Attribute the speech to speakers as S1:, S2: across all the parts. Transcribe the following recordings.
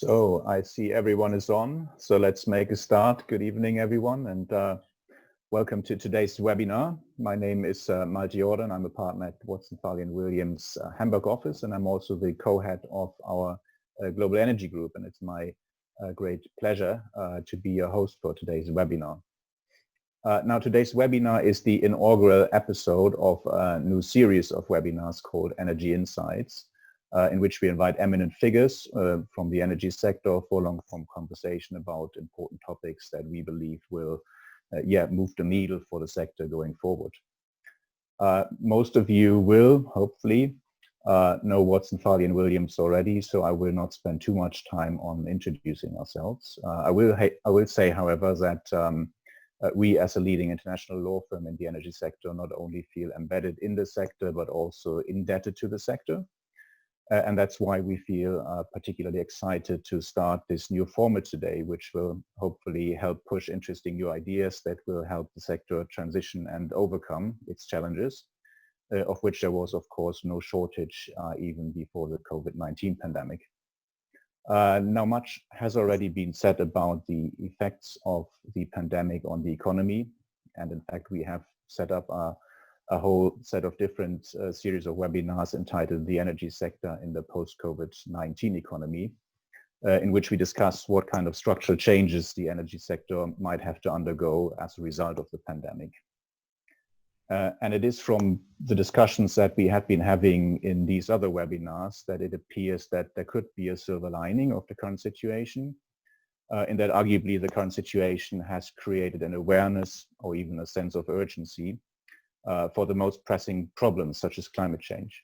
S1: So I see everyone is on, so let's make a start. Good evening, everyone, and welcome to today's webinar. My name is Malte Jordan. I'm a partner at Watson, Farley & Williams Hamburg office, and I'm also the co-head of our Global Energy Group, and it's my great pleasure to be your host for today's webinar. Now, today's webinar is the inaugural episode of a new series of webinars called Energy Insights, in which we invite eminent figures from the energy sector for long-form conversation about important topics that we believe will move the needle for the sector going forward. Most of you will, hopefully, know Watson, Farley & Williams already, so I will not spend too much time on introducing ourselves. I will say, however, that we as a leading international law firm in the energy sector not only feel embedded in the sector, but also indebted to the sector. And that's why we feel particularly excited to start this new format today, which will hopefully help push interesting new ideas that will help the sector transition and overcome its challenges, of which there was, of course, no shortage even before the COVID-19 pandemic. Now, much has already been said about the effects of the pandemic on the economy. And in fact, we have set up a whole set of different series of webinars entitled The Energy Sector in the Post-COVID-19 Economy, in which we discuss what kind of structural changes the energy sector might have to undergo as a result of the pandemic. And it is from the discussions that we have been having in these other webinars that it appears that there could be a silver lining of the current situation, in that arguably the current situation has created an awareness or even a sense of urgency for the most pressing problems such as climate change.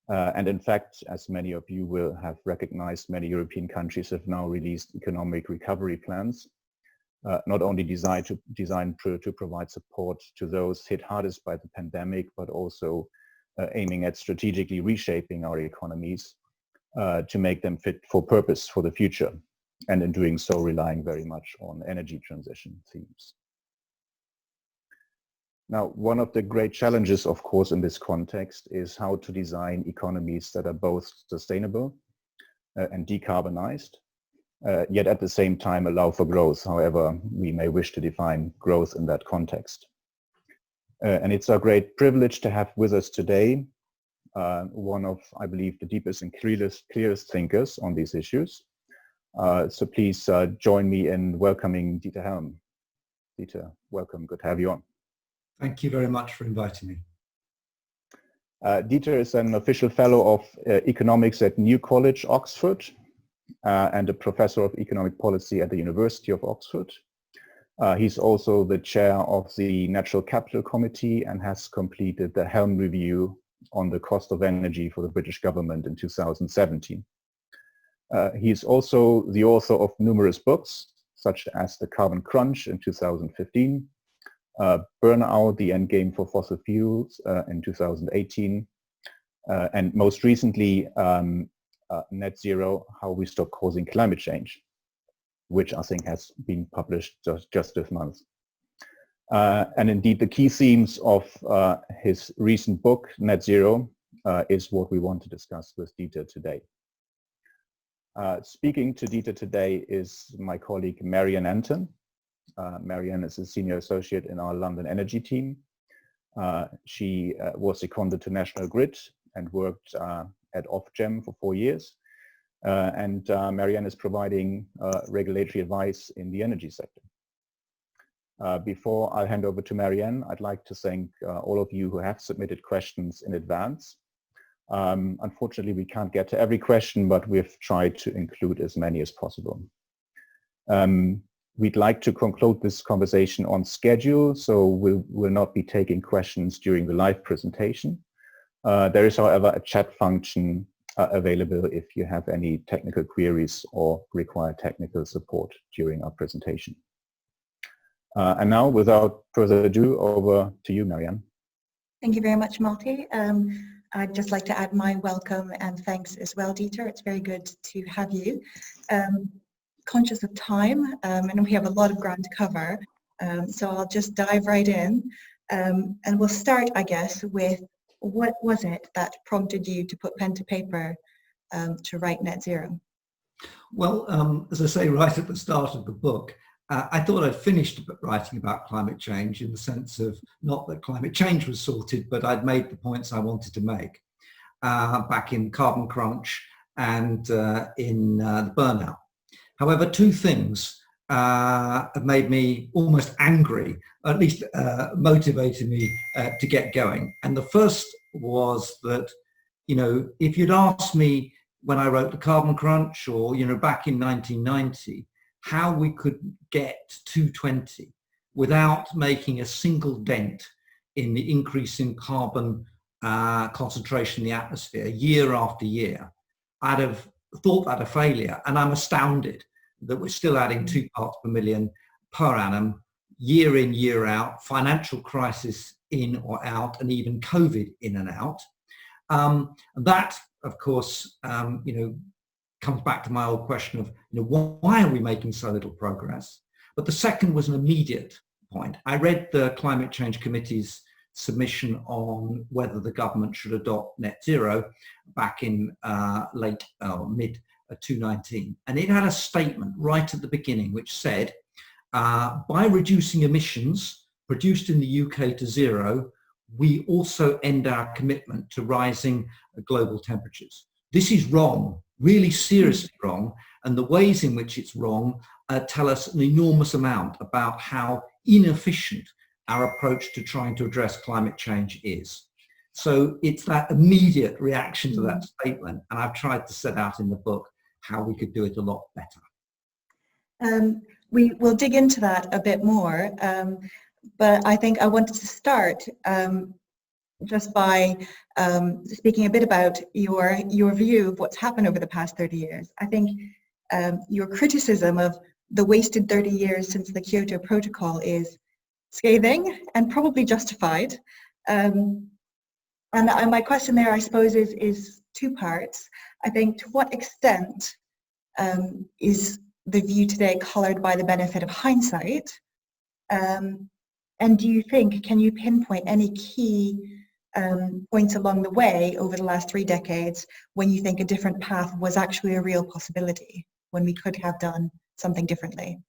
S1: And in fact, as many of you will have recognized, many European countries have now released economic recovery plans, not only designed to provide support to those hit hardest by the pandemic, but also aiming at strategically reshaping our economies to make them fit for purpose for the future. And in doing so, relying very much on energy transition themes. Now, one of the great challenges, of course, in this context is how to design economies that are both sustainable and decarbonized, yet at the same time allow for growth, however we may wish to define growth in that context. And it's our great privilege to have with us today one of, I believe, the deepest and clearest thinkers on these issues. So please join me in welcoming Dieter Helm. Dieter, welcome, good to have you on.
S2: Thank you very much for inviting me.
S1: Dieter is an official fellow of economics at New College, Oxford, and a professor of economic policy at the University of Oxford. He's also the chair of the Natural Capital Committee and has completed the Helm Review on the cost of energy for the British government in 2017. He's also the author of numerous books, such as The Carbon Crunch in 2015, Burnout, the Endgame for Fossil Fuels in 2018, and most recently, Net Zero, How We Stop Causing Climate Change, which I think has been published just this month. And indeed, the key themes of his recent book, Net Zero, is what we want to discuss with Dieter today. Speaking to Dieter today is my colleague Marianne Anton. Marianne is a senior associate in our London energy team. She was seconded to National Grid and worked at Ofgem for 4 years. And Marianne is providing regulatory advice in the energy sector. Before I hand over to Marianne, I'd like to thank all of you who have submitted questions in advance. Unfortunately, we can't get to every question, but we've tried to include as many as possible. We'd like to conclude this conversation on schedule, so we will not be taking questions during the live presentation. There is, however, a chat function available if you have any technical queries or require technical support during our presentation. And now, without further ado, over to you, Marianne.
S3: Thank you very much, Malte. I'd just like to add my welcome and thanks as well, Dieter. It's very good to have you. Conscious of time, and we have a lot of ground to cover, so I'll just dive right in, and we'll start, I guess, with what was it that prompted you to put pen to paper to write Net Zero?
S2: Well, as I say right at the start of the book, I thought I'd finished writing about climate change in the sense of not that climate change was sorted, but I'd made the points I wanted to make back in Carbon Crunch and in the Burnout. However, two things have made me almost angry, or at least motivated me to get going. And the first was that, you know, if you'd asked me when I wrote the Carbon Crunch or, you know, back in 1990, how we could get 220 without making a single dent in the increase in carbon concentration in the atmosphere year after year, I'd have thought that a failure. And I'm astounded that we're still adding 2 parts per million per annum, year in, year out, financial crisis in or out, and even COVID in and out. That, of course, you know, comes back to my old question of, you know, why are we making so little progress? But the second was an immediate point. I read the Climate Change Committee's submission on whether the government should adopt net zero back in mid 2019. And it had a statement right at the beginning which said, by reducing emissions produced in the UK to zero, we also end our commitment to rising global temperatures. This is wrong, really seriously wrong, and the ways in which it's wrong tell us an enormous amount about how inefficient our approach to trying to address climate change is. So it's that immediate reaction to that statement, and I've tried to set out in the book how we could do it a lot better.
S3: We will dig into that a bit more, but I think I wanted to start just by speaking a bit about your view of what's happened over the past 30 years. I think your criticism of the wasted 30 years since the Kyoto Protocol is scathing and probably justified. And my question there, I suppose, is two parts. I think, to what extent is the view today coloured by the benefit of hindsight? And do you think, can you pinpoint any key points along the way over the last 3 decades when you think a different path was actually a real possibility, when we could have done something differently?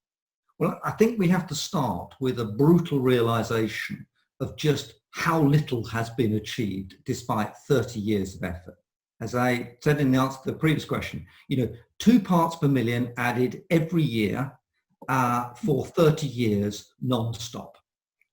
S2: Well, I think we have to start with a brutal realisation of just how little has been achieved despite 30 years of effort. As I said in the answer to the previous question, you know, 2 parts per million added every year for 30 years non-stop.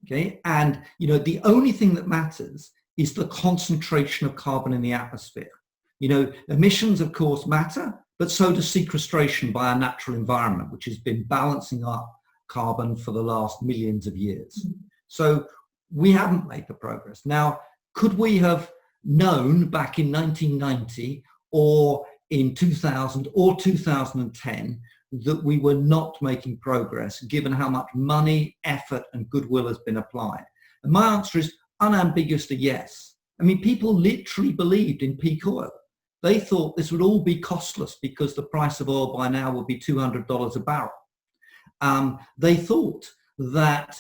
S2: Okay, and you know, the only thing that matters is the concentration of carbon in the atmosphere. You know, emissions of course matter, but so does sequestration by our natural environment, which has been balancing up carbon for the last millions of years. So we haven't made the progress. Now, could we have known back in 1990 or in 2000 or 2010 that we were not making progress, given how much money, effort and goodwill has been applied? And my answer is unambiguously yes. I mean, people literally believed in peak oil. They thought this would all be costless because the price of oil by now would be $200 a barrel. They thought that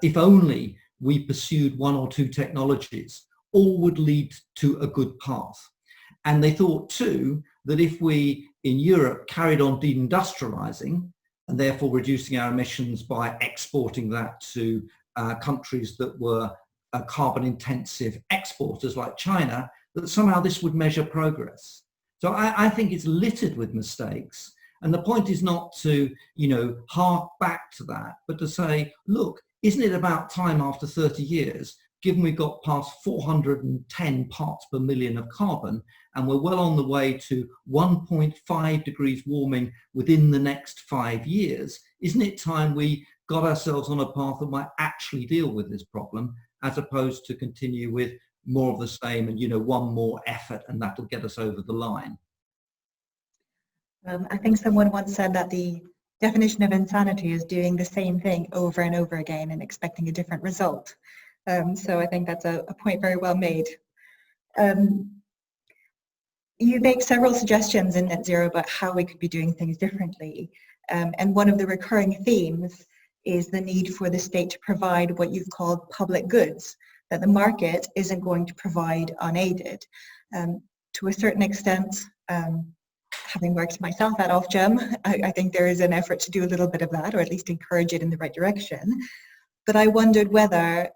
S2: if only we pursued 1 or 2 technologies, all would lead to a good path. And they thought too that if we in Europe carried on deindustrializing and therefore reducing our emissions by exporting that to countries that were carbon intensive exporters like China, that somehow this would measure progress. So I think it's littered with mistakes. And the point is not to, you know, hark back to that, but to say, look, isn't it about time after 30 years, given we've got past 410 parts per million of carbon, and we're well on the way to 1.5 degrees warming within the next 5 years, isn't it time we got ourselves on a path that might actually deal with this problem, as opposed to continue with more of the same and, you know, one more effort and that'll get us over the line?
S3: I think someone once said that the definition of insanity is doing the same thing over and over again and expecting a different result. So I think that's a point very well made. You make several suggestions in Net Zero about how we could be doing things differently. And one of the recurring themes is the need for the state to provide what you've called public goods that the market isn't going to provide unaided. To a certain extent, having worked myself at Ofgem, I think there is an effort to do a little bit of that, or at least encourage it in the right direction. But I wondered whether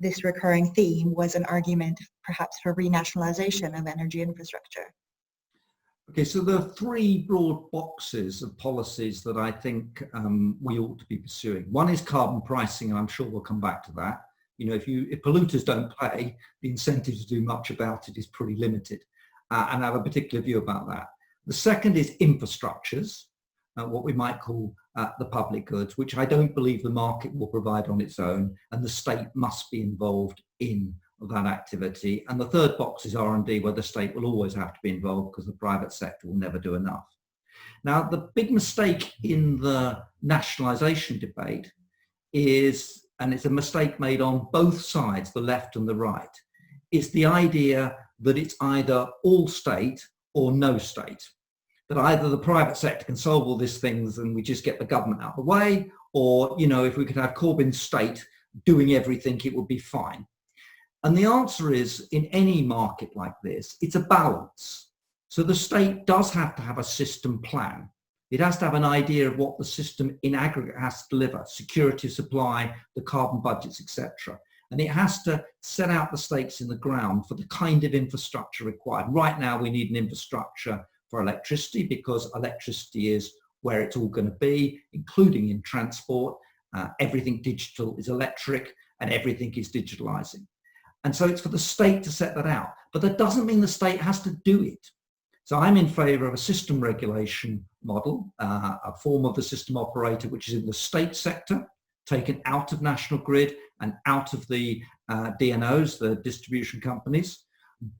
S3: this recurring theme was an argument perhaps for renationalization of energy infrastructure.
S2: Okay, so there are three broad boxes of policies that I think we ought to be pursuing. One is carbon pricing, and I'm sure we'll come back to that. You know, if polluters don't pay, the incentive to do much about it is pretty limited, and I have a particular view about that. The second is infrastructures, what we might call the public goods, which I don't believe the market will provide on its own, and the state must be involved in that activity. And the third box is R&D, where the state will always have to be involved because the private sector will never do enough. Now, the big mistake in the nationalisation debate is, and it's a mistake made on both sides, the left and the right, is the idea that it's either all state or no state. That either the private sector can solve all these things and we just get the government out of the way, or, you know, if we could have Corbyn's state doing everything, it would be fine. And the answer is, in any market like this, it's a balance. So the state does have to have a system plan. It has to have an idea of what the system in aggregate has to deliver, security of supply, the carbon budgets, etc. And it has to set out the stakes in the ground for the kind of infrastructure required. Right now, we need an infrastructure for electricity, because electricity is where it's all going to be, including in transport. Everything digital is electric and everything is digitalizing. And so it's for the state to set that out. But that doesn't mean the state has to do it. So I'm in favour of a system regulation model, a form of the system operator which is in the state sector, taken out of National Grid and out of the DNOs, the distribution companies,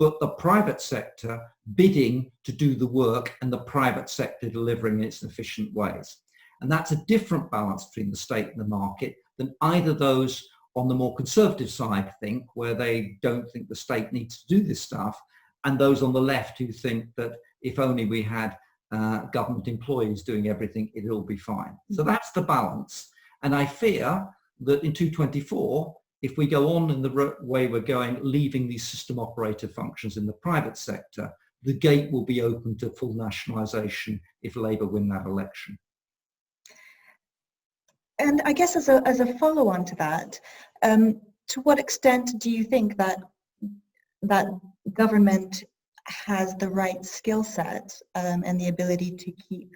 S2: but the private sector bidding to do the work and the private sector delivering in its efficient ways. And that's a different balance between the state and the market than either those on the more conservative side think, where they don't think the state needs to do this stuff, and those on the left who think that if only we had government employees doing everything, it'll all be fine. So that's the balance. And I fear that in 2024, if we go on in the way we're going, leaving these system operator functions in the private sector, the gate will be open to full nationalisation if Labour win that election.
S3: And I guess as a follow-on to that, to what extent do you think that government has the right skill set and the ability to keep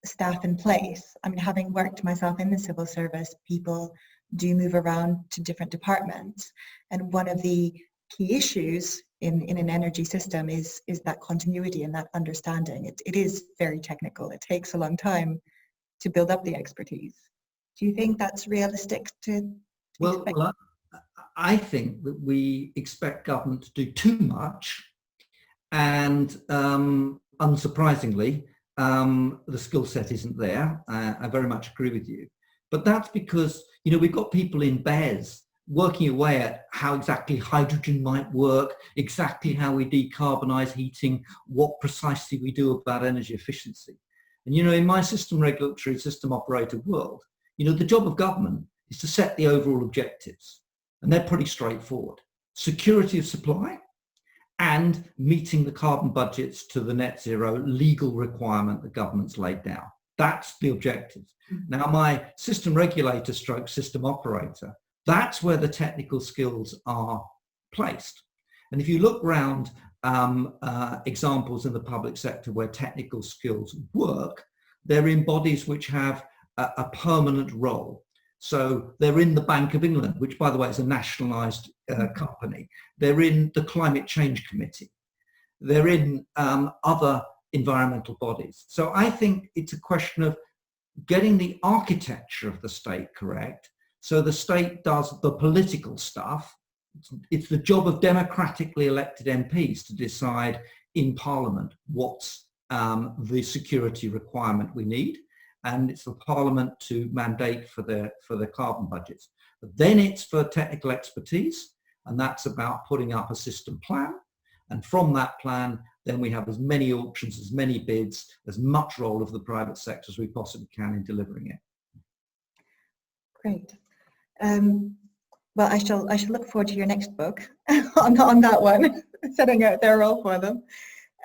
S3: staff in place? I mean, having worked myself in the civil service, people do move around to different departments, and one of the key issues in an energy system is that continuity and that understanding. It is very technical. It takes a long time to build up the expertise. Do you think that's realistic to expect?
S2: Well, I think that we expect government to do too much, and unsurprisingly, the skill set isn't there. I very much agree with you. But that's because, you know, we've got people in BES working away at how exactly hydrogen might work, exactly how we decarbonise heating, what precisely we do about energy efficiency. And, you know, in my system regulatory, system operator world, you know, the job of government is to set the overall objectives. And they're pretty straightforward. Security of supply and meeting the carbon budgets to the net zero legal requirement the government's laid down. That's the objective. Now, my system regulator stroke system operator, that's where the technical skills are placed. And if you look around examples in the public sector where technical skills work, they're in bodies which have a permanent role. So they're in the Bank of England, which, by the way, is a nationalised company. They're in the Climate Change Committee. They're in other environmental bodies. So I think it's a question of getting the architecture of the state correct. So the state does the political stuff. It's the job of democratically elected MPs to decide in Parliament what's the security requirement we need. And it's for Parliament to mandate for the carbon budgets. But then it's for technical expertise, and that's about putting up a system plan. And from that plan, then we have as many auctions, as many bids, as much role of the private sector as we possibly can in delivering it.
S3: Great. Well, I shall look forward to your next book on that one, setting out their role for them.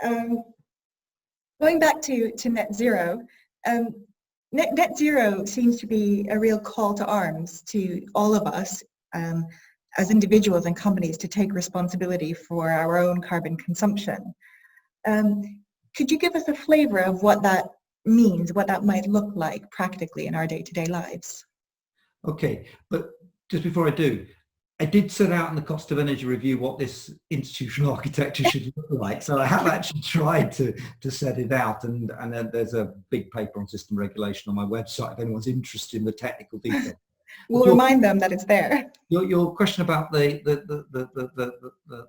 S3: Going back to net zero, net zero seems to be a real call to arms to all of us as individuals and companies to take responsibility for our own carbon consumption. Could you give us a flavor of what that means, what that might look like practically in our day-to-day lives?
S2: Okay, but just before I do, I did set out in the cost of energy review what this institutional architecture should look like. So I have actually tried to set it out, and there's a big paper on system regulation on my website if anyone's interested in the technical detail.
S3: We'll remind them that it's there.
S2: Your question about the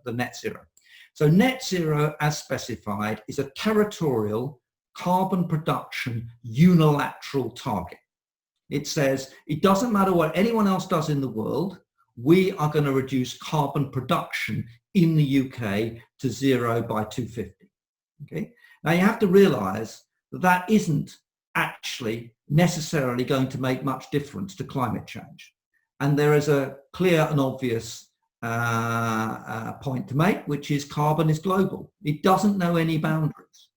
S2: net zero. So net zero, as specified, is a territorial carbon production unilateral target. It says it doesn't matter what anyone else does in the world, we are going to reduce carbon production in the UK to zero by 2050. Okay? Now you have to realise that that isn't actually necessarily going to make much difference to climate change. And there is a clear and obvious point to make, which is carbon is global. It doesn't know any boundaries.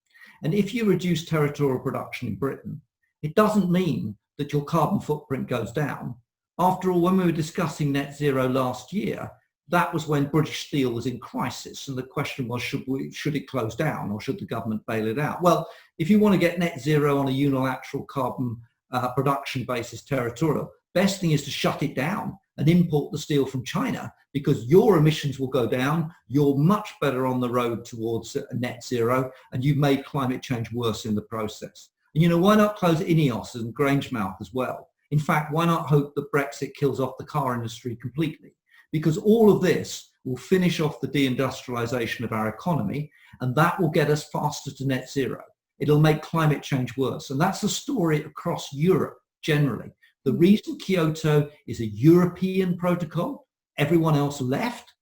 S2: And if you reduce territorial production in Britain, it doesn't mean that your carbon footprint goes down. After all, when we were discussing net zero last year, that was when British Steel was in crisis, and the question was, should it close down or should the government bail it out? Well, if you want to get net zero on a unilateral carbon production basis territorial, best thing is to shut it down and import the steel from China, because your emissions will go down, you're much better on the road towards net zero, and you've made climate change worse in the process. And you know, why not close INEOS and Grangemouth as well? In fact, why not hope that Brexit kills off the car industry completely? Because all of this will finish off the deindustrialization of our economy, and that will get us faster to net zero. It'll make climate change worse. And that's the story across Europe generally. The reason Kyoto is a European protocol, everyone else left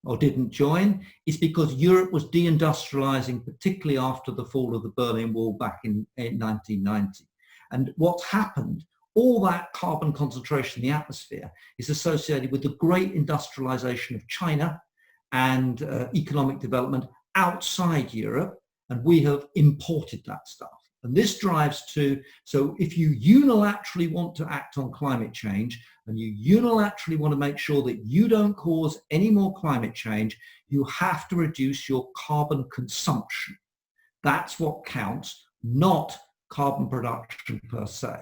S2: or didn't join, is because Europe was deindustrializing, particularly after the fall of the Berlin Wall back in 1990. And what's happened, all that carbon concentration in the atmosphere is associated with the great industrialization of China and economic development outside Europe, and we have imported that stuff. And this drives to, so if you unilaterally want to act on climate change and you unilaterally want to make sure that you don't cause any more climate change, you have to reduce your carbon consumption. That's what counts, not carbon production per se.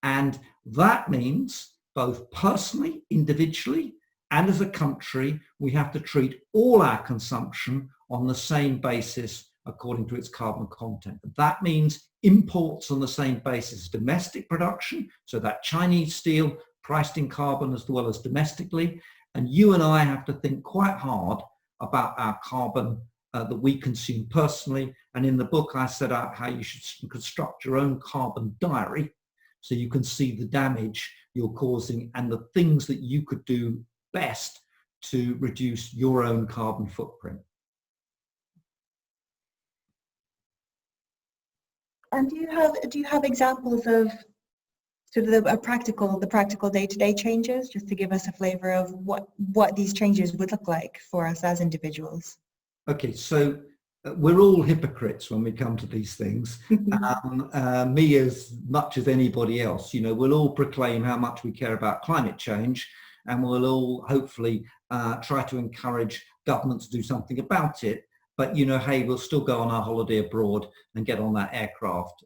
S2: And that means both personally, individually, and as a country, we have to treat all our consumption on the same basis according to its carbon content. That means imports on the same basis as domestic production, so that Chinese steel priced in carbon as well as domestically. And you and I have to think quite hard about our carbon that we consume personally. And in the book, I set out how you should construct your own carbon diary, so you can see the damage you're causing and the things that you could do best to reduce your own carbon footprint.
S3: And do you have examples of sort of the practical day-to-day changes, just to give us a flavor of what these changes would look like for us as individuals?
S2: Okay, so we're all hypocrites when we come to these things. Me as much as anybody else, you know, we'll all proclaim how much we care about climate change, and we'll all hopefully try to encourage governments to do something about it. But, you know, hey, we'll still go on our holiday abroad and get on that aircraft.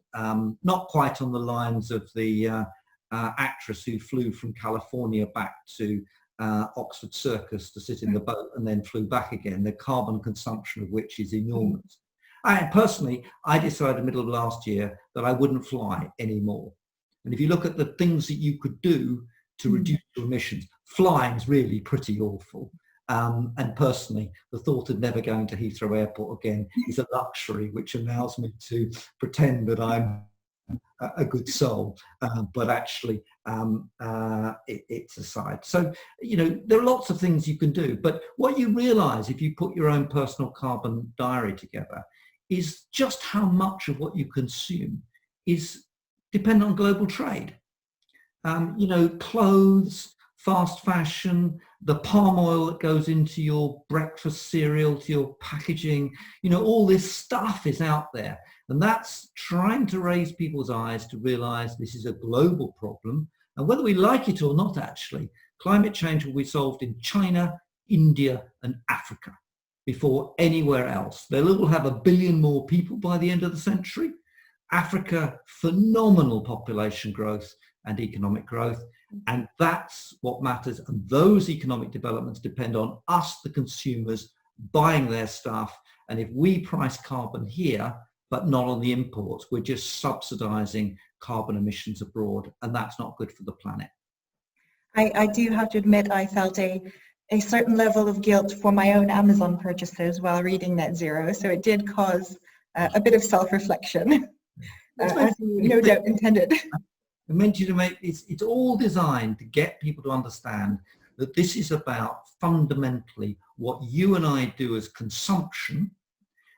S2: Not quite on the lines of the actress who flew from California back to Oxford Circus to sit in the boat and then flew back again, the carbon consumption of which is enormous. Personally, I decided in the middle of last year that I wouldn't fly anymore. And if you look at the things that you could do to reduce your emissions, flying is really pretty awful. And personally, the thought of never going to Heathrow Airport again is a luxury which allows me to pretend that I'm a good soul, but actually it's aside. So, you know, there are lots of things you can do, but what you realize if you put your own personal carbon diary together is just how much of what you consume is dependent on global trade. You know, clothes, fast fashion, the palm oil that goes into your breakfast cereal, to your packaging, you know, all this stuff is out there. And that's trying to raise people's eyes to realize this is a global problem. And whether we like it or not, actually, climate change will be solved in China, India, and Africa before anywhere else. They will have 1 billion more people by the end of the century. Africa, phenomenal population growth and economic growth. And that's what matters. And those economic developments depend on us, the consumers, buying their stuff. And if we price carbon here, but not on the imports, we're just subsidizing carbon emissions abroad. And that's not good for the planet.
S3: I do have to admit, I felt a certain level of guilt for my own Amazon purchases while reading Net Zero. So it did cause a bit of self-reflection, as you no doubt intended.
S2: I meant you to make it's all designed to get people to understand that this is about fundamentally what you and I do as consumption,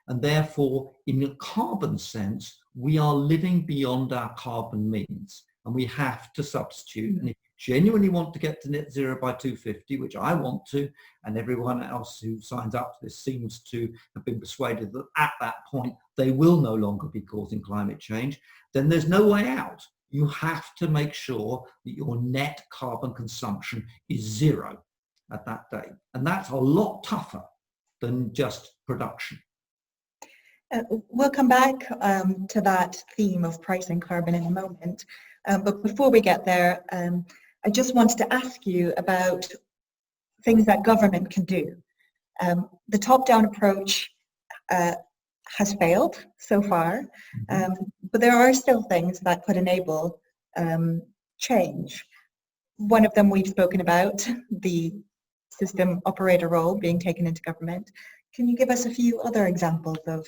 S2: and therefore in a carbon sense we are living beyond our carbon means, and we have to substitute. And if you genuinely want to get to net zero by 2050, which I want to, and everyone else who signs up to this seems to have been persuaded that at that point they will no longer be causing climate change, then there's no way out. You have to make sure that your net carbon consumption is zero at that date. And that's a lot tougher than just production.
S3: We'll come back to that theme of pricing carbon in a moment. But before we get there, I just wanted to ask you about things that government can do. The top-down approach has failed so far, but there are still things that could enable change. One of them we've spoken about, the system operator role being taken into government. Can you give us a few other examples of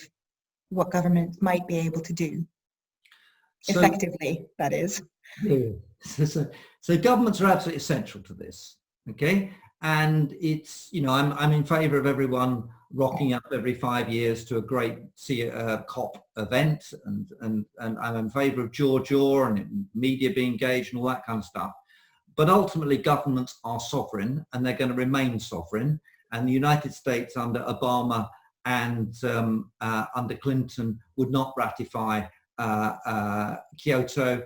S3: what governments might be able to do effectively, that is?
S2: Yeah. So governments are absolutely essential to this, okay? And it's, you know, I'm in favour of everyone rocking up every 5 years to a great COP event, and I'm in favour of jaw and media being engaged and all that kind of stuff. But ultimately governments are sovereign, and they're going to remain sovereign. And the United States under Obama and under Clinton would not ratify Kyoto.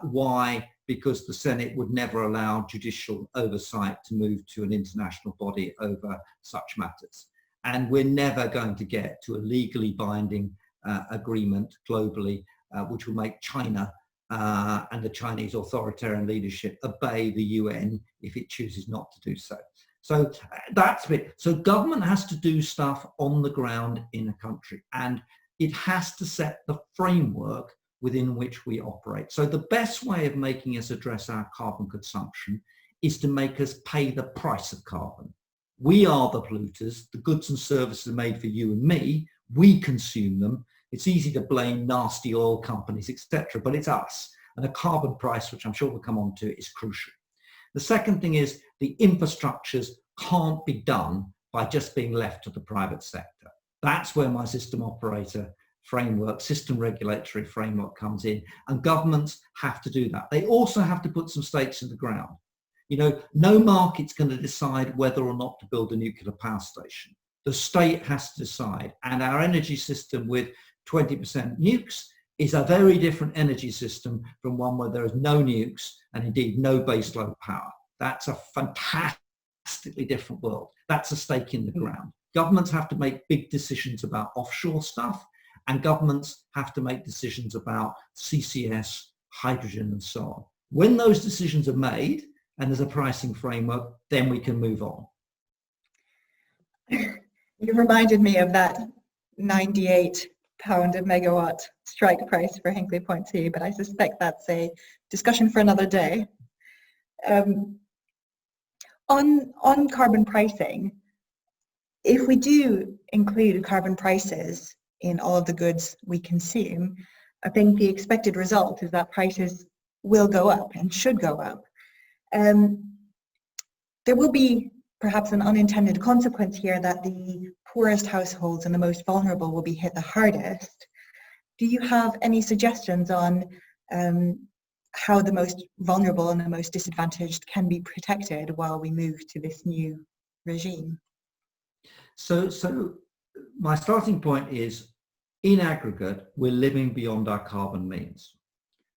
S2: Why? Because the Senate would never allow judicial oversight to move to an international body over such matters. And we're never going to get to a legally binding agreement globally, which will make China and the Chinese authoritarian leadership obey the UN if it chooses not to do so. So that's it. So government has to do stuff on the ground in a country, and it has to set the framework within which we operate. So the best way of making us address our carbon consumption is to make us pay the price of carbon. We are the polluters. The goods and services are made for you and me. We consume them. It's easy to blame nasty oil companies, etc., but it's us. And a carbon price, which I'm sure we'll come on to, is crucial. The second thing is the infrastructures can't be done by just being left to the private sector. That's where my system operator framework, system regulatory framework comes in, and governments have to do that. They also have to put some stakes in the ground. You know, no market's going to decide whether or not to build a nuclear power station. The state has to decide, and our energy system with 20% nukes is a very different energy system from one where there is no nukes and indeed no baseload power. That's a fantastically different world. That's a stake in the ground. Governments have to make big decisions about offshore stuff, and governments have to make decisions about CCS, hydrogen, and so on. When those decisions are made and there's a pricing framework, then we can move on.
S3: You reminded me of that £98 a megawatt strike price for Hinkley Point C, but I suspect that's a discussion for another day. On carbon pricing, if we do include carbon prices in all of the goods we consume, I think the expected result is that prices will go up and should go up. There will be perhaps an unintended consequence here that the poorest households and the most vulnerable will be hit the hardest. Do you have any suggestions on how the most vulnerable and the most disadvantaged can be protected while we move to this new regime.
S2: So my starting point is, in aggregate, we're living beyond our carbon means.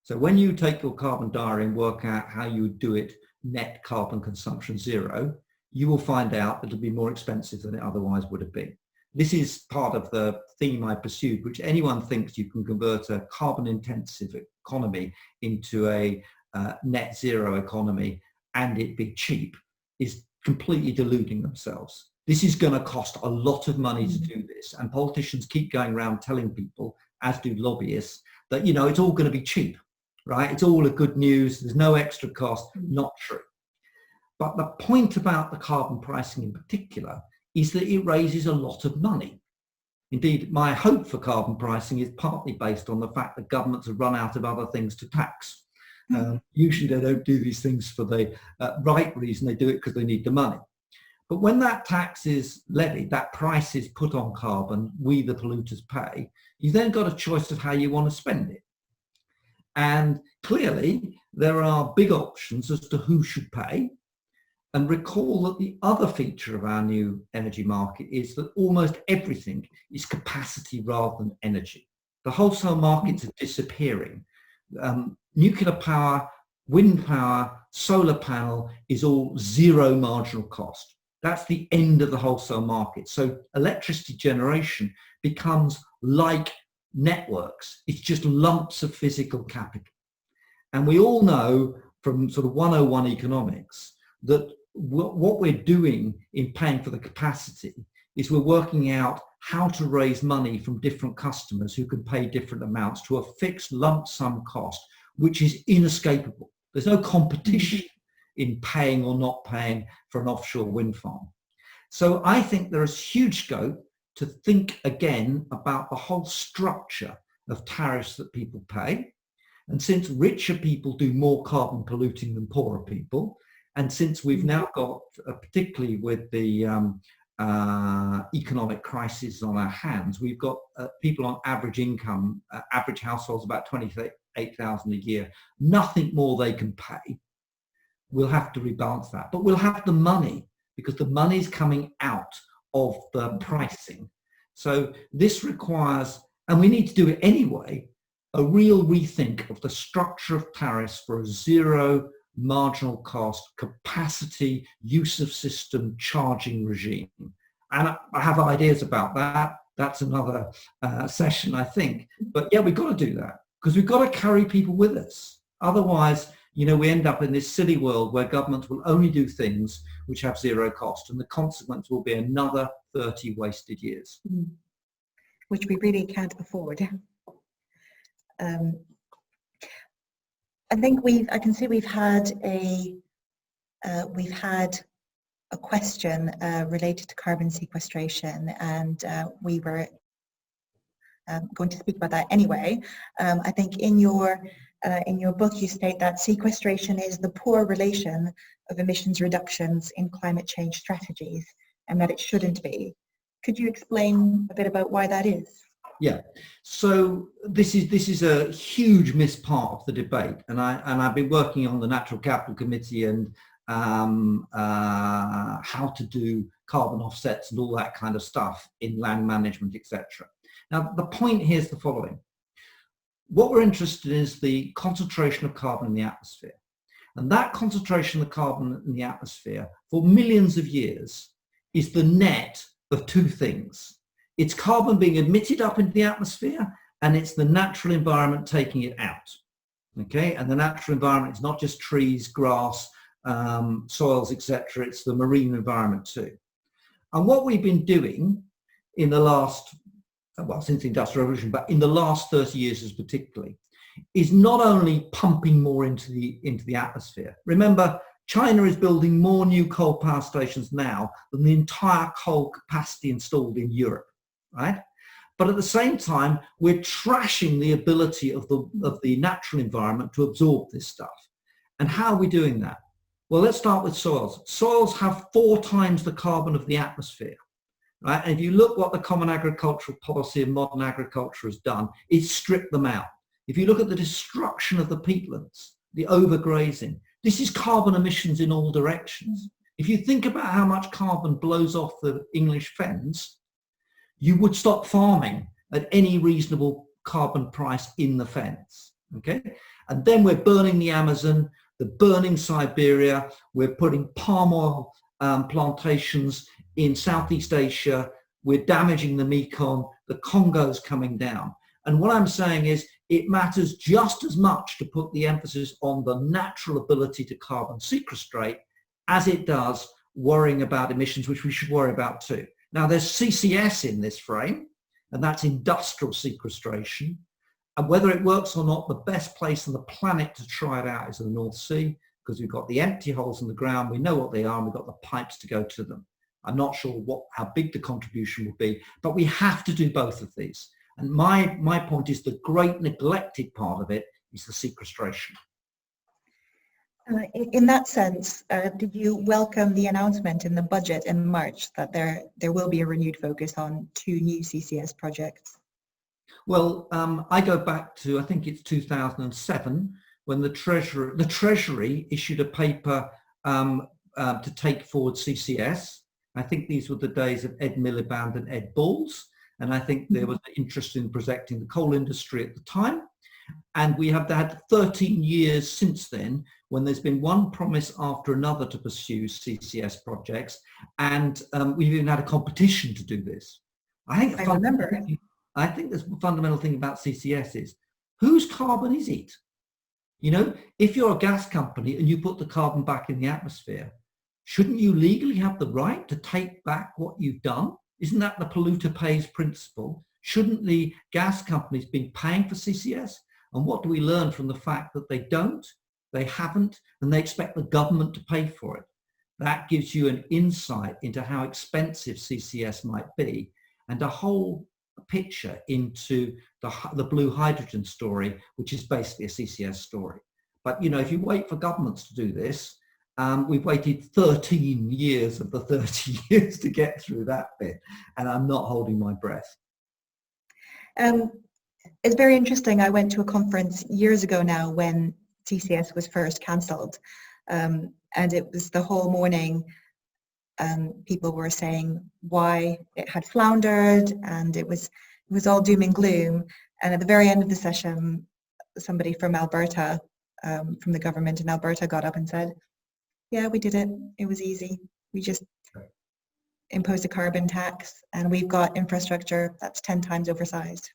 S2: So when you take your carbon diary and work out how you would do it net carbon consumption zero, you will find out that it'll be more expensive than it otherwise would have been. This is part of the theme I pursued, which anyone thinks you can convert a carbon intensive economy into a net zero economy and it be cheap is completely deluding themselves. This is going to cost a lot of money to do this, and politicians keep going around telling people, as do lobbyists, that, you know, it's all going to be cheap, right? It's all a good news, there's no extra cost. Not true. But the point about the carbon pricing in particular is that it raises a lot of money. Indeed, my hope for carbon pricing is partly based on the fact that governments have run out of other things to tax. Usually they don't do these things for the right reason, they do it because they need the money. But when that tax is levied, that price is put on carbon, we the polluters pay, you've then got a choice of how you want to spend it. And clearly there are big options as to who should pay. And recall that the other feature of our new energy market is that almost everything is capacity rather than energy. The wholesale markets are disappearing. Nuclear power, wind power, solar panel is all zero marginal cost. That's the end of the wholesale market. So electricity generation becomes like networks. It's just lumps of physical capital. And we all know from sort of 101 economics that what we're doing in paying for the capacity is we're working out how to raise money from different customers who can pay different amounts to a fixed lump sum cost, which is inescapable. There's no competition in paying or not paying for an offshore wind farm. So I think there is huge scope to think again about the whole structure of tariffs that people pay. And since richer people do more carbon polluting than poorer people, and since we've now got, particularly with the economic crisis on our hands, we've got people on average income, average households about 28,000 a year, nothing more they can pay. We'll have to rebalance that, but we'll have the money because the money's coming out of the pricing. So this requires, and we need to do it anyway, a real rethink of the structure of tariffs for a zero marginal cost, capacity, use of system, charging regime. And I have ideas about that. That's another session, I think. But yeah, we've got to do that because we've got to carry people with us. Otherwise, you know, we end up in this silly world where governments will only do things which have zero cost, and the consequence will be another 30 wasted years.
S3: Which we really can't afford. I think I can see we've had a question related to carbon sequestration, and we were going to speak about that anyway. I think in your book you state that sequestration is the poor relation of emissions reductions in climate change strategies, and that it shouldn't be. Could you explain a bit about why that is?
S2: Yeah, so this is a huge missed part of the debate, and I've been working on the Natural Capital Committee and how to do carbon offsets and all that kind of stuff in land management, etc. Now, the point here is the following. What we're interested in is the concentration of carbon in the atmosphere. And that concentration of carbon in the atmosphere for millions of years is the net of two things. It's carbon being emitted up into the atmosphere, and it's the natural environment taking it out. Okay, and the natural environment is not just trees, grass, soils, etc. It's the marine environment too. And what we've been doing in the last, well, since the Industrial Revolution, but in the last 30 years particularly, is not only pumping more into the atmosphere. Remember, China is building more new coal power stations now than the entire coal capacity installed in Europe, right? But at the same time, we're trashing the ability of the natural environment to absorb this stuff. And how are we doing that? Well, let's start with soils. Soils have 4 times the carbon of the atmosphere, right? And if you look what the Common Agricultural Policy of modern agriculture has done, it's stripped them out. If you look at the destruction of the peatlands, the overgrazing. This is carbon emissions in all directions. If you think about how much carbon blows off the English fens, you would stop farming at any reasonable carbon price in the fens, okay? And then we're burning the Amazon, we're burning Siberia, we're putting palm oil plantations in Southeast Asia, we're damaging the Mekong, the Congo's coming down. And what I'm saying is it matters just as much to put the emphasis on the natural ability to carbon sequestrate as it does worrying about emissions, which we should worry about too. Now there's CCS in this frame, and that's industrial sequestration. And whether it works or not, the best place on the planet to try it out is in the North Sea, because we've got the empty holes in the ground, we know what they are, and we've got the pipes to go to them. I'm not sure how big the contribution will be, but we have to do both of these. And my point is the great neglected part of it is the sequestration.
S3: In that sense, did you welcome the announcement in the budget in March that there will be a renewed focus on 2 new CCS projects?
S2: Well, I go back to, I think it's 2007, when the Treasury issued a paper to take forward CCS. I think these were the days of Ed Miliband and Ed Balls, and I think there was interest in protecting the coal industry at the time. And we have had 13 years since then, when there's been one promise after another to pursue CCS projects, and we've even had a competition to do this. I think the fundamental thing about CCS is, whose carbon is it? You know, if you're a gas company and you put the carbon back in the atmosphere, shouldn't you legally have the right to take back what you've done? Isn't that the polluter pays principle? Shouldn't the gas companies be paying for CCS? And what do we learn from the fact that they don't, they haven't, and they expect the government to pay for it? That gives you an insight into how expensive CCS might be, and a whole picture into the blue hydrogen story, which is basically a CCS story. But you know, if you wait for governments to do this, we've waited 13 years of the 30 years to get through that bit, and I'm not holding my breath.
S3: It's very interesting. I went to a conference years ago now when CCS was first cancelled, and it was the whole morning people were saying why it had floundered, and it was all doom and gloom. And at the very end of the session, somebody from Alberta, from the government in Alberta, got up and said, yeah, we did it. It was easy. We just imposed a carbon tax, and we've got infrastructure that's 10 times oversized.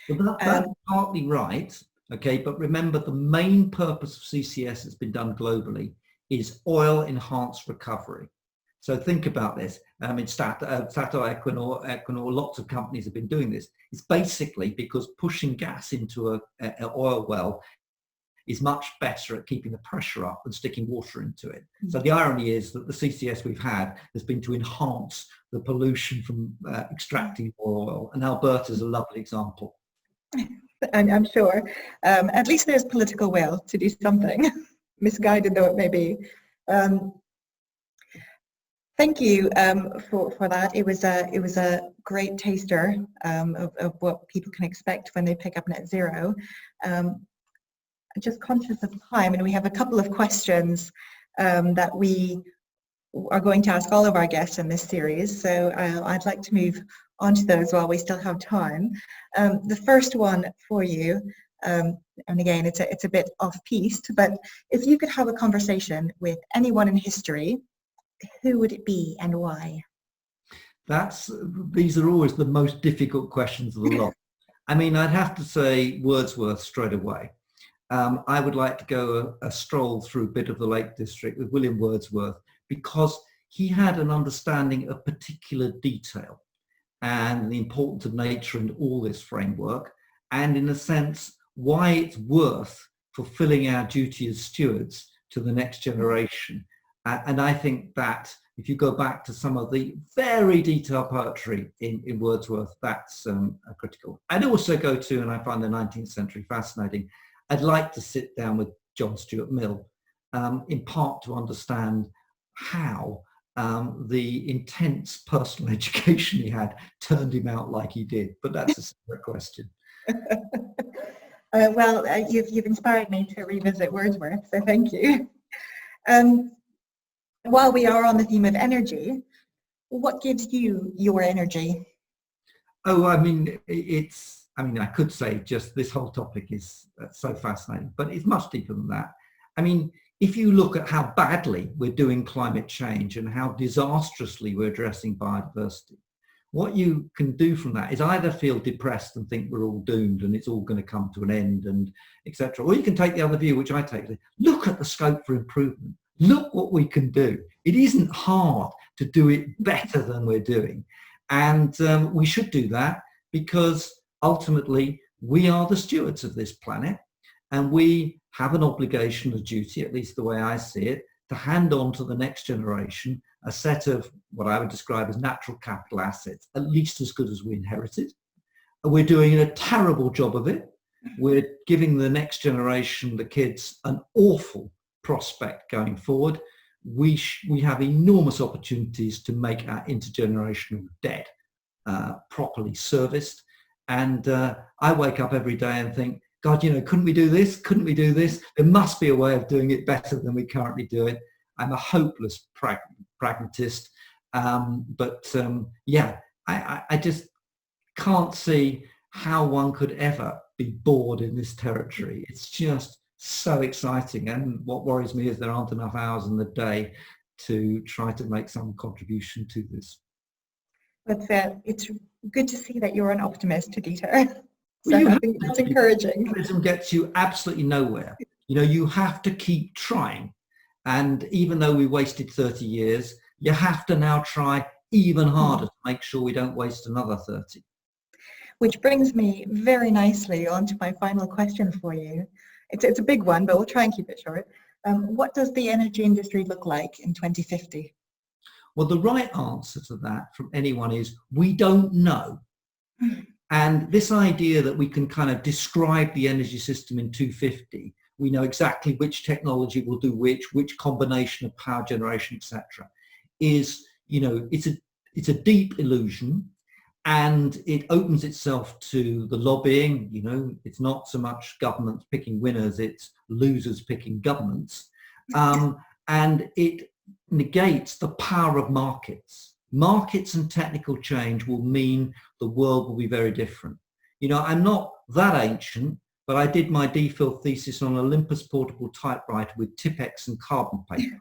S2: Well, that's partly right, okay, but remember the main purpose of CCS that's been done globally is oil-enhanced recovery. So think about this. I mean, Statoil, Equinor, lots of companies have been doing this. It's basically because pushing gas into an oil well is much better at keeping the pressure up than sticking water into it. So the irony is that the CCS we've had has been to enhance the pollution from extracting more oil, and Alberta's a lovely example.
S3: I'm sure. At least there's political will to do something, misguided though it may be. Thank you for that. It was a great taster of what people can expect when they pick up net zero. Just conscious of time, and we have a couple of questions that we are going to ask all of our guests in this series. So I'd like to move on to those while we still have time. The first one for you, and again, it's a bit off-piste, but if you could have a conversation with anyone in history, who would it be and why?
S2: These are always the most difficult questions of the lot. I mean, I'd have to say Wordsworth straight away. I would like to go a stroll through a bit of the Lake District with William Wordsworth, because he had an understanding of particular detail and the importance of nature and all this framework, and in a sense, why it's worth fulfilling our duty as stewards to the next generation. And I think that if you go back to some of the very detailed poetry in Wordsworth, that's critical. I'd also go to, and I find the 19th century fascinating, I'd like to sit down with John Stuart Mill, in part to understand how the intense personal education he had turned him out like he did, but that's a separate question.
S3: You've inspired me to revisit Wordsworth, so thank you. While we are on the theme of energy, what gives you your energy?
S2: Oh, I mean, I could say just this whole topic is so fascinating, but it's much deeper than that. I mean, if you look at how badly we're doing climate change and how disastrously we're addressing biodiversity, what you can do from that is either feel depressed and think we're all doomed and it's all going to come to an end and etc. Or you can take the other view, which I take. Look at the scope for improvement. Look what we can do. It isn't hard to do it better than we're doing. And we should do that because ultimately we are the stewards of this planet and we have an obligation, a duty, at least the way I see it, to hand on to the next generation a set of what I would describe as natural capital assets, at least as good as we inherited. And we're doing a terrible job of it. We're giving the next generation, the kids, an awful prospect going forward. We have enormous opportunities to make our intergenerational debt properly serviced. And I wake up every day and think, God, couldn't we do this? Couldn't we do this? There must be a way of doing it better than we currently do it. I'm a hopeless pragmatist. I just can't see how one could ever be bored in this territory. It's just so exciting. And what worries me is there aren't enough hours in the day to try to make some contribution to this.
S3: It's good to see that you're an optimist, Dieter. So
S2: well,
S3: I think that's encouraging.
S2: Optimism gets you absolutely nowhere. You have to keep trying. And even though we wasted 30 years, you have to now try even harder to make sure we don't waste another 30.
S3: Which brings me very nicely on to my final question for you. It's a big one, but we'll try and keep it short. What does the energy industry look like in 2050?
S2: Well, the right answer to that from anyone is we don't know. And this idea that we can kind of describe the energy system in 250, we know exactly which technology will do which combination of power generation, etc., is, it's a deep illusion. And it opens itself to the lobbying. It's not so much governments picking winners, it's losers picking governments. And it negates the power of markets. Markets and technical change will mean the world will be very different. I'm not that ancient, but I did my DPhil thesis on Olympus portable typewriter with Tipex and carbon paper.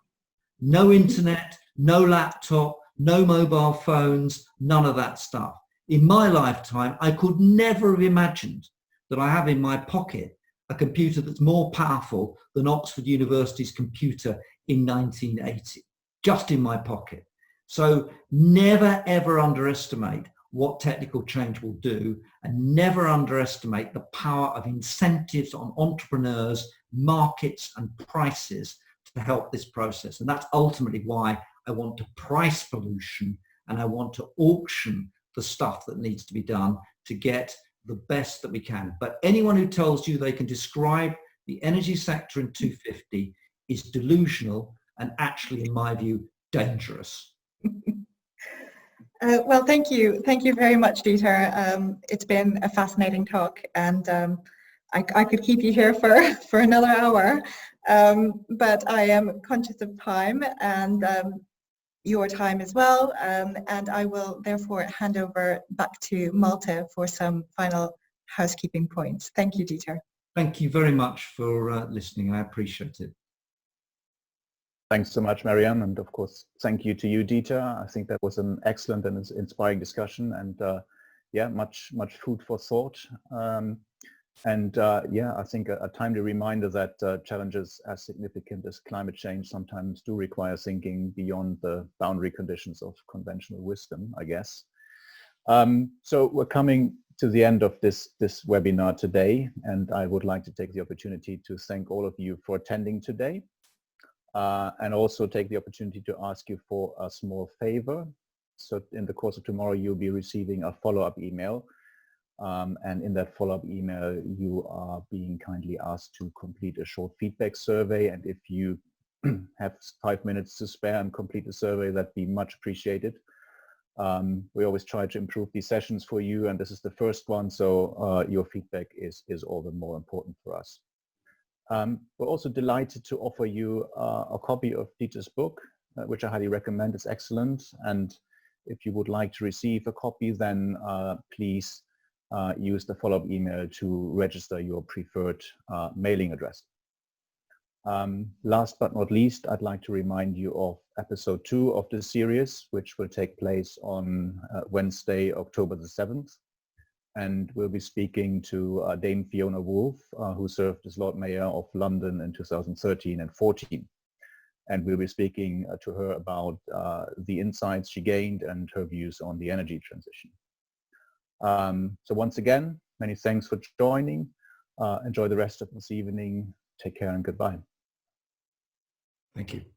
S2: No internet, no laptop, no mobile phones, none of that stuff. In my lifetime, I could never have imagined that I have in my pocket a computer that's more powerful than Oxford University's computer in 1980, just in my pocket. So never, ever underestimate what technical change will do, and never underestimate the power of incentives on entrepreneurs, markets, and prices to help this process. And that's ultimately why I want to price pollution and I want to auction the stuff that needs to be done to get the best that we can. But anyone who tells you they can describe the energy sector in 250 is delusional and actually, in my view, dangerous.
S3: Well, thank you. Thank you very much, Dieter. It's been a fascinating talk, and I could keep you here for another hour, but I am conscious of time and your time as well, and I will therefore hand over back to Malte for some final housekeeping points. Thank you, Dieter.
S2: Thank you very much for listening. I appreciate it.
S1: Thanks so much, Marianne, and of course, thank you to you, Dieter. I think that was an excellent and inspiring discussion, and much food for thought. I think a timely reminder that challenges as significant as climate change sometimes do require thinking beyond the boundary conditions of conventional wisdom, I guess. So we're coming to the end of this webinar today, and I would like to take the opportunity to thank all of you for attending today, and also take the opportunity to ask you for a small favor. So in the course of tomorrow, you'll be receiving a follow-up email. And in that follow-up email, you are being kindly asked to complete a short feedback survey. And if you have 5 minutes to spare and complete the survey, that'd be much appreciated. We always try to improve these sessions for you, and this is the first one, so your feedback is all the more important for us. We're also delighted to offer you a copy of Dieter's book, which I highly recommend. It's excellent, and if you would like to receive a copy, then please use the follow-up email to register your preferred mailing address. Last but not least, I'd like to remind you of episode 2 of this series, which will take place on Wednesday, October the 7th. And we'll be speaking to Dame Fiona Woolf, who served as Lord Mayor of London in 2013 and 14. And we'll be speaking to her about the insights she gained and her views on the energy transition. So once again, many thanks for joining. Enjoy the rest of this evening. Take care and goodbye.
S2: Thank you.